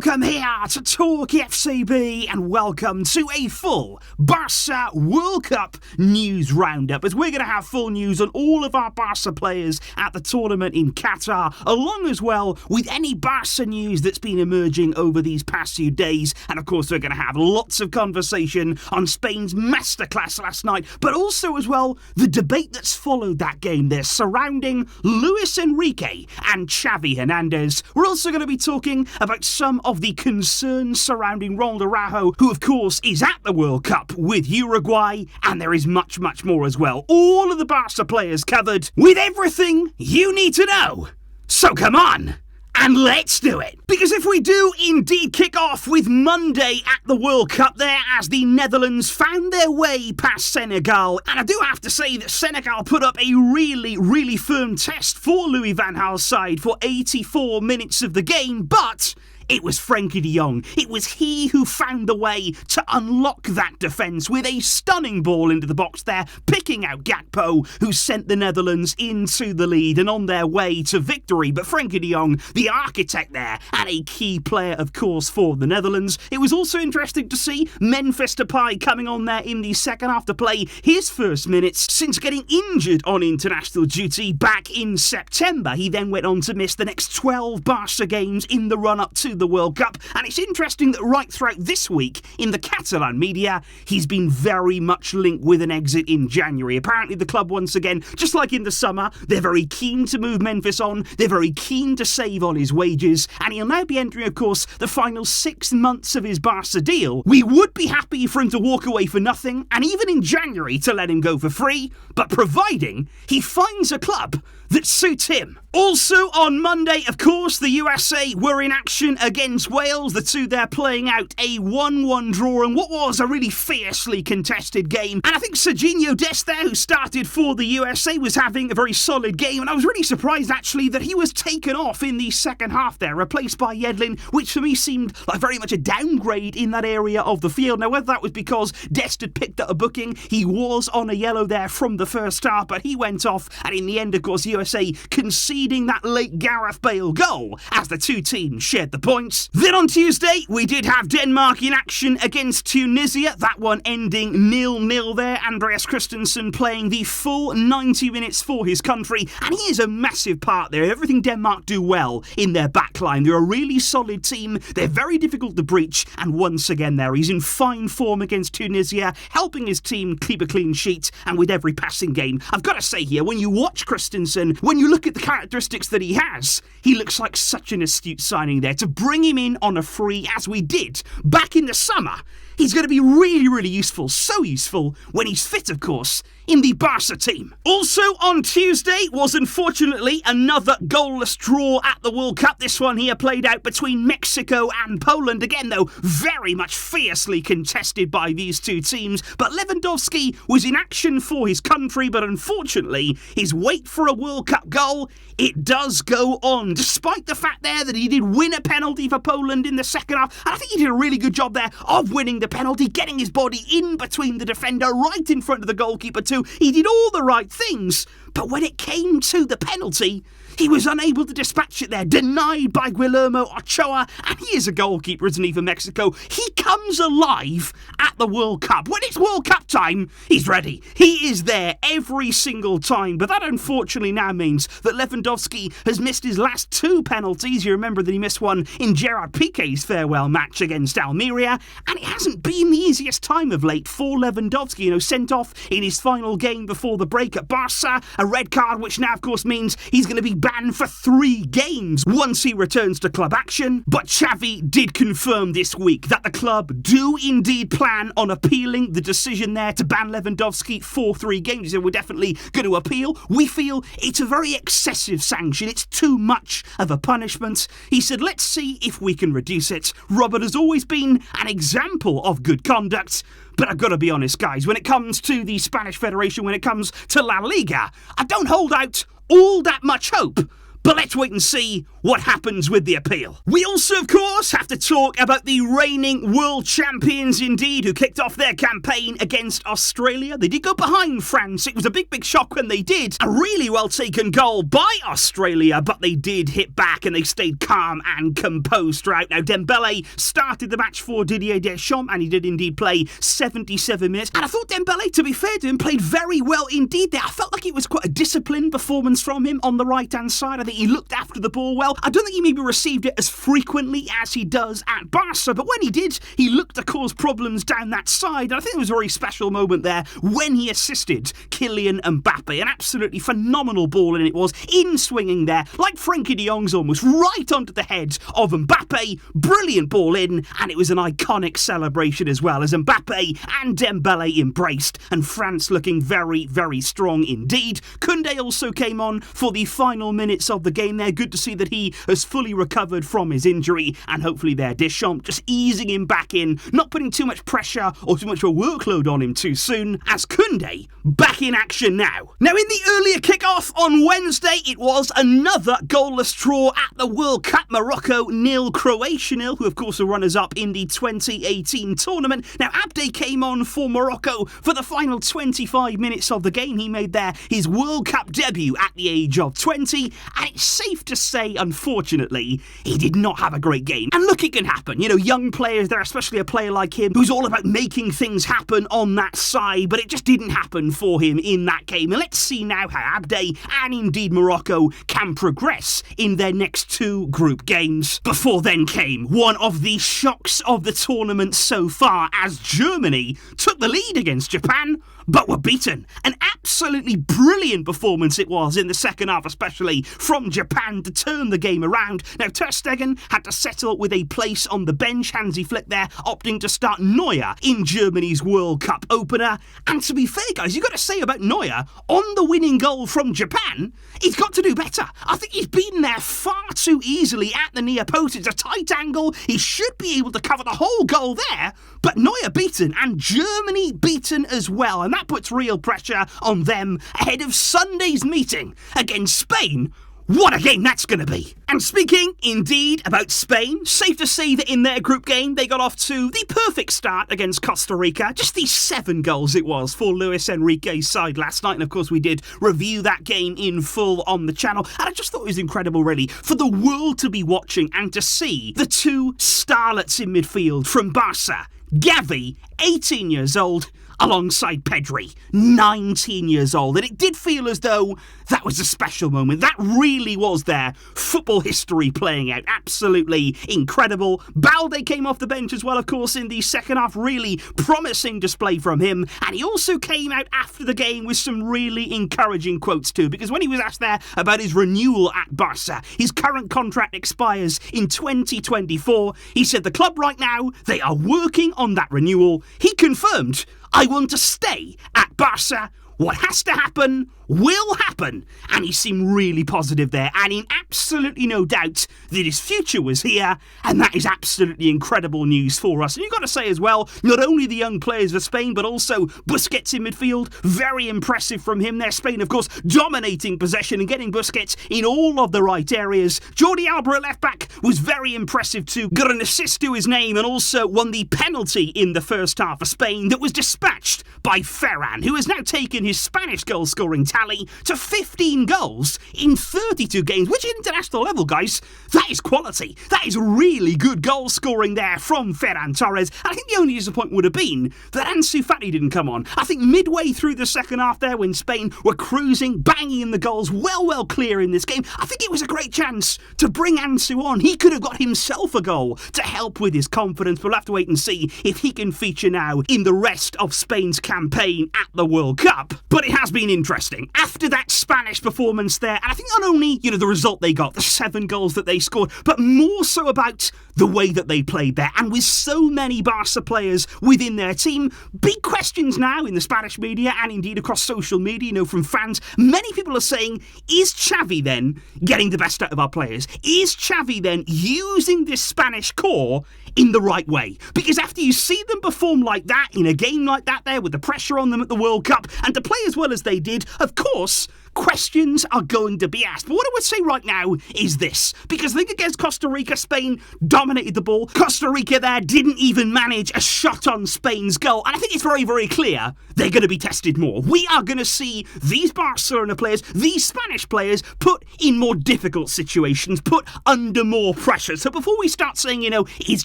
Welcome here to TalkFCB and welcome to a full Barça World Cup news roundup, as we're going to have full news on all of our Barça players at the tournament in Qatar, along as well with any Barça news that's been emerging over these past few days. And of course we're going to have lots of conversation on Spain's masterclass last night, but also as well the debate that's followed that game there surrounding Luis Enrique and Xavi Hernandez. We're also going to be talking about some of the concerns surrounding Ronald Araujo, who of course is at the World Cup with Uruguay, and there is much more as well. All of the Barca players covered with everything you need to know. So come on, and let's do it. Because if we do indeed kick off with Monday at the World Cup there, as the Netherlands found their way past Senegal, and I do have to say that Senegal put up a really firm test for Louis van Gaal's side for 84 minutes of the game, but it was Frenkie de Jong. It was he who found the way to unlock that defence with a stunning ball into the box there, picking out Gakpo, who sent the Netherlands into the lead and on their way to victory. But Frenkie de Jong, the architect there, and a key player, of course, for the Netherlands. It was also interesting to see Memphis Depay coming on there in the second half to play his first minutes since getting injured on international duty back in September. He then went on to miss the next 12 Barca games in the run-up to the World Cup, and it's interesting that right throughout this week in the Catalan media he's been very much linked with an exit in January. Apparently the club, once again, just like in the summer, they're very keen to move Memphis on, they're very keen to save on his wages, and he'll now be entering, of course, the final 6 months of his Barca deal. We would be happy for him to walk away for nothing, and even in January to let him go for free, but providing he finds a club that suits him. Also on Monday, of course, the USA were in action against Wales. The two there playing out a 1-1 draw in what was a really fiercely contested game. And I think Serginho Dest there, who started for the USA, was having a very solid game. And I was really surprised, actually, that he was taken off in the second half there, replaced by Yedlin, which for me seemed like very much a downgrade in that area of the field. Now, whether that was because Dest had picked up a booking, he was on a yellow there from the first half, but he went off. And in the end, of course, USA conceding that late Gareth Bale goal as the two teams shared the points. Then on Tuesday, we did have Denmark in action against Tunisia, that one ending 0-0 there. Andreas Christensen playing the full 90 minutes for his country, and he is a massive part there. Everything Denmark do well in their backline. They're a really solid team, they're very difficult to breach, and once again there, he's in fine form against Tunisia, helping his team keep a clean sheet, and with every passing game. I've got to say here, when you watch Christensen, when you look at the characteristics that he has, he looks like such an astute signing there. To bring him in on a free, as we did back in the summer, he's going to be really useful, so useful when he's fit, of course, in the Barca team. Also on Tuesday was unfortunately another goalless draw at the World Cup. This one here played out between Mexico and Poland. Again, though, very much fiercely contested by these two teams. But Lewandowski was in action for his country, but unfortunately, his wait for a World Cup goal, it does go on. Despite the fact there that he did win a penalty for Poland in the second half, and I think he did a really good job there of winning the penalty, getting his body in between the defender, right in front of the goalkeeper too. He did all the right things, but when it came to the penalty, he was unable to dispatch it there, denied by Guillermo Ochoa, and he is a goalkeeper, isn't he, for Mexico? He comes alive at the World Cup. When it's World Cup time, he's ready. He is there every single time, but that unfortunately now means that Lewandowski has missed his last two penalties. You remember that he missed one in Gerard Piqué's farewell match against Almeria, and it hasn't been the easiest time of late for Lewandowski, sent off in his final game before the break at Barca, a red card, which now, of course, means he's going to be banned for 3 games once he returns to club action. But Xavi did confirm this week that the club do indeed plan on appealing the decision there to ban Lewandowski for 3 games. He said, we're definitely going to appeal. We feel it's a very excessive sanction. It's too much of a punishment. He said, let's see if we can reduce it. Robert has always been an example of good conduct. But I've got to be honest, guys, when it comes to the Spanish Federation, when it comes to La Liga, I don't hold out all that much hope. But let's wait and see what happens with the appeal. We also, of course, have to talk about the reigning world champions indeed, who kicked off their campaign against Australia. They did go behind France. It was a big shock when they did. A really well taken goal by Australia, but they did hit back and they stayed calm and composed throughout. Now, Dembélé started the match for Didier Deschamps, and he did indeed play 77 minutes. And I thought Dembélé, to be fair to him, played very well indeed there. I felt like it was quite a disciplined performance from him on the right-hand side. I think he looked after the ball well. I don't think he maybe received it as frequently as he does at Barca, but when he did, he looked to cause problems down that side. And I think it was a very special moment there when he assisted Kylian Mbappe. An absolutely phenomenal ball, and it was in swinging there, like Frenkie de Jong's almost, right onto the head of Mbappe. Brilliant ball in, and it was an iconic celebration as well, as Mbappe and Dembélé embraced, and France looking very strong indeed. Koundé also came on for the final minutes of the game there. Good to see that he has fully recovered from his injury, and hopefully there Deschamps just easing him back in, not putting too much pressure or too much of a workload on him too soon, as Koundé back in action now. Now, in the earlier kick-off on Wednesday, it was another goalless draw at the World Cup. Morocco 0, Croatia 0, who of course are runners-up in the 2018 tournament. Now, Abde came on for Morocco for the final 25 minutes of the game. He made there his World Cup debut at the age of 20, and it's safe to say, unfortunately, he did not have a great game. And look, it can happen. You know, young players there, especially a player like him, who's all about making things happen on that side, but it just didn't happen for him in that game. And let's see now how Abde and indeed Morocco can progress in their next two group games. Before then came one of the shocks of the tournament so far, as Germany took the lead against Japan, but were beaten. An absolutely brilliant performance it was in the second half, especially from Japan, to turn the game around. Now, Ter Stegen had to settle with a place on the bench. Hansi Flick there opting to start Neuer in Germany's World Cup opener. And to be fair, guys, you've got to say about Neuer, on the winning goal from Japan, he's got to do better. I think he's beaten there far too easily at the near post. It's a tight angle. He should be able to cover the whole goal there, but Neuer beaten and Germany beaten as well. And that puts real pressure on them ahead of Sunday's meeting against Spain. What a game that's going to be. And speaking indeed about Spain, safe to say that in their group game, they got off to the perfect start against Costa Rica. Just these 7 goals it was for Luis Enrique's side last night. And of course, we did review that game in full on the channel. And I just thought it was incredible, really, for the world to be watching and to see the two starlets in midfield from Barca. Xavi, 18 years old, alongside Pedri, 19 years old. And it did feel as though that was a special moment. That really was their football history playing out. Absolutely incredible. Balde came off the bench as well, of course, in the second half. Really promising display from him. And he also came out after the game with some really encouraging quotes too, because when he was asked there about his renewal at Barca, his current contract expires in 2024. He said the club right now, they are working on that renewal. He confirmed, "I want to stay at Barca. What has to happen will happen." And he seemed really positive there, and in absolutely no doubt that his future was here, and that is absolutely incredible news for us. And you've got to say as well, not only the young players of Spain, but also Busquets in midfield. Very impressive from him there. Spain, of course, dominating possession and getting Busquets in all of the right areas. Jordi Alba at left back was very impressive too. Got an assist to his name and also won the penalty in the first half for Spain that was dispatched by Ferran, who has now taken his Spanish goal scoring tally to 15 goals in 32 games, which at international level, guys, that is quality. That is really good goal scoring there from Ferran Torres. I think the only disappointment would have been that Ansu Fati didn't come on. I think midway through the second half there, when Spain were cruising, banging in the goals, well clear in this game, I think it was a great chance to bring Ansu on. He could have got himself a goal to help with his confidence, but we'll have to wait and see if he can feature now in the rest of Spain's campaign at the World Cup. But it has been interesting. After that Spanish performance there, and I think not only, the result they got, the 7 goals that they scored, but more so about the way that they played there. And with so many Barca players within their team, big questions now in the Spanish media and indeed across social media, from fans. Many people are saying, is Xavi then getting the best out of our players? Is Xavi then using this Spanish core in the right way? Because after you see them perform like that in a game like that there with the pressure on them at the World Cup and to play as well as they did, of course, questions are going to be asked. But what I would say right now is this, because I think against Costa Rica, Spain dominated the ball. Costa Rica there didn't even manage a shot on Spain's goal. And I think it's very, very clear they're going to be tested more. We are going to see these Barcelona players, these Spanish players, put in more difficult situations, put under more pressure. So before we start saying, is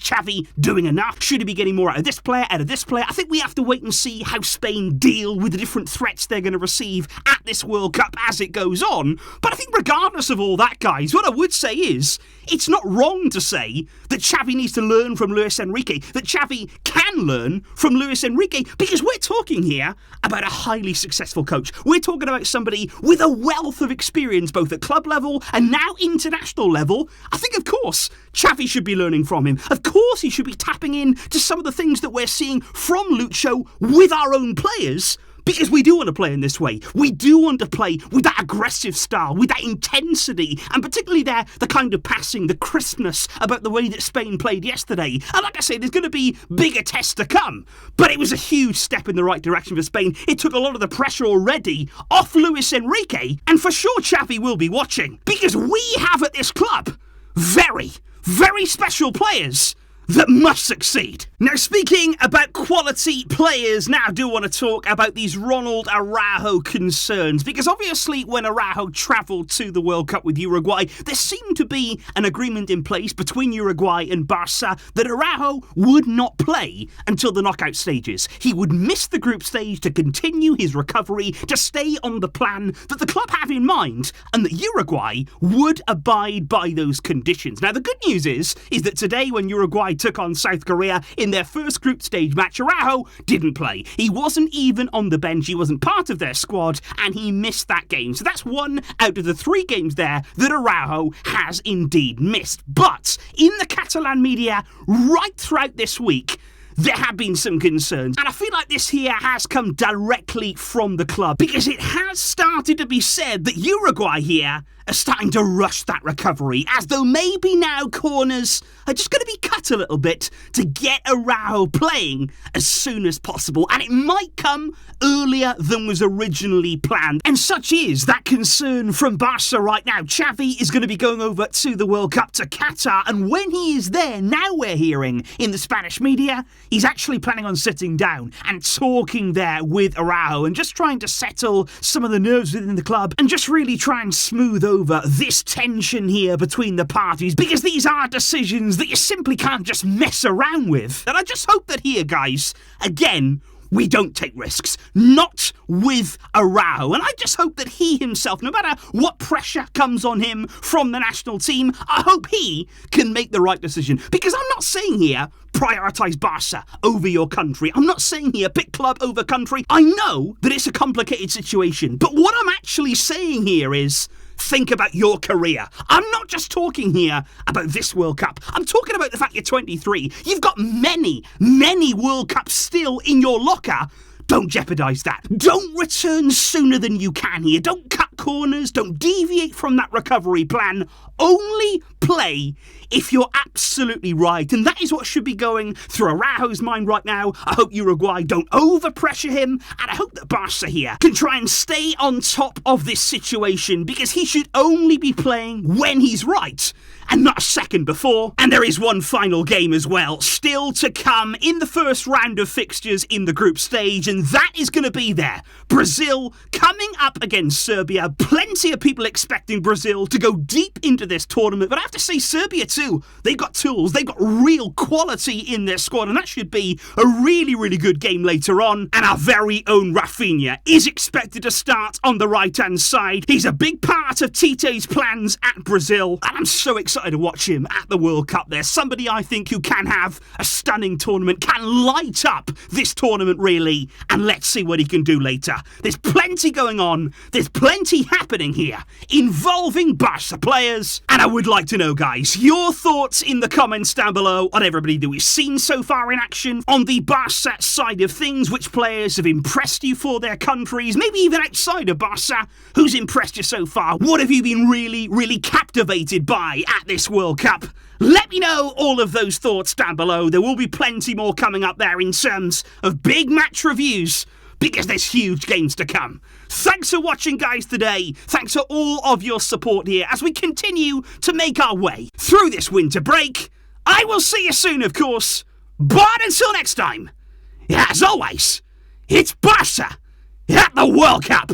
Xavi doing enough? Should he be getting more out of this player, out of this player? I think we have to wait and see how Spain deal with the different threats they're going to receive at this World Cup as it goes on. But I think regardless of all that, guys, what I would say is, it's not wrong to say that Xavi needs to learn from Luis Enrique, that Xavi can learn from Luis Enrique, because we're talking here about a highly successful coach. We're talking about somebody with a wealth of experience, both at club level and now international level. I think, of course, Xavi should be learning from him. Of course, he should be tapping in to some of the things that we're seeing from Lucho with our own players. Because we do want to play in this way. We do want to play with that aggressive style, with that intensity, and particularly the kind of passing, the crispness about the way that Spain played yesterday. And like I say, there's going to be bigger tests to come. But it was a huge step in the right direction for Spain. It took a lot of the pressure already off Luis Enrique. And for sure, Xavi will be watching. Because we have at this club very, very special players that must succeed. Now, speaking about quality players, now I do want to talk about these Ronald Araujo concerns, because obviously when Araujo travelled to the World Cup with Uruguay, there seemed to be an agreement in place between Uruguay and Barça that Araujo would not play until the knockout stages. He would miss the group stage to continue his recovery, to stay on the plan that the club have in mind, and that Uruguay would abide by those conditions. Now, the good news is that today when Uruguay took on South Korea in their first group stage match, Araujo didn't play. He wasn't even on the bench, he wasn't part of their squad, and he missed that game. So that's one out of the 3 games there that Araujo has indeed missed. But in the Catalan media, right throughout this week, there have been some concerns, and I feel like this here has come directly from the club, because it has started to be said that Uruguay here are starting to rush that recovery, as though maybe now corners are just going to be cut a little bit to get Araujo playing as soon as possible, and it might come earlier than was originally planned. And such is that concern from Barca right now. Xavi is going to be going over to the World Cup to Qatar, and when he is there, now we're hearing in the Spanish media, he's actually planning on sitting down and talking there with Araujo and just trying to settle some of the nerves within the club and just really try and smooth over this tension here between the parties, because these are decisions that you simply can't just mess around with. And I just hope that here, guys, again, we don't take risks. Not with Araujo. And I just hope that he himself, no matter what pressure comes on him from the national team, I hope he can make the right decision. Because I'm not saying here, prioritise Barca over your country. I'm not saying here, pick club over country. I know that it's a complicated situation. But what I'm actually saying here is, think about your career. I'm not just talking here about this World Cup. I'm talking about the fact you're 23. You've got many, many World Cups still in your locker. Don't jeopardise that. Don't return sooner than you can here. Don't cut corners. Don't deviate from that recovery plan. Only play if you're absolutely right. And that is what should be going through Araujo's mind right now. I hope Uruguay don't overpressure him. And I hope that Barca here can try and stay on top of this situation, because he should only be playing when he's right and not a second before. And there is one final game as well, still to come in the first round of fixtures in the group stage, and that is going to be there. Brazil coming up against Serbia. Plenty of people expecting Brazil to go deep into this tournament, but I have to say Serbia too. They've got tools, they've got real quality in their squad, and that should be a really, really good game later on. And our very own Rafinha is expected to start on the right-hand side. He's a big part of Tite's plans at Brazil, and I'm so excited to watch him at the World Cup. There's somebody I think who can have a stunning tournament, can light up this tournament really, and let's see what he can do later. There's plenty going on, there's plenty happening here involving Barca players, and I would like to know, guys, your thoughts in the comments down below on everybody that we've seen so far in action on the Barca side of things. Which players have impressed you for their countries, maybe even outside of Barca? Who's impressed you so far? What have you been really, really captivated by at this World Cup? Let me know all of those thoughts down below. There will be plenty more coming up there in terms of big match reviews. because there's huge games to come. Thanks for watching, guys, today. Thanks for all of your support here as we continue to make our way through this winter break. I will see you soon, of course. But until next time, as always, it's Barça at the World Cup.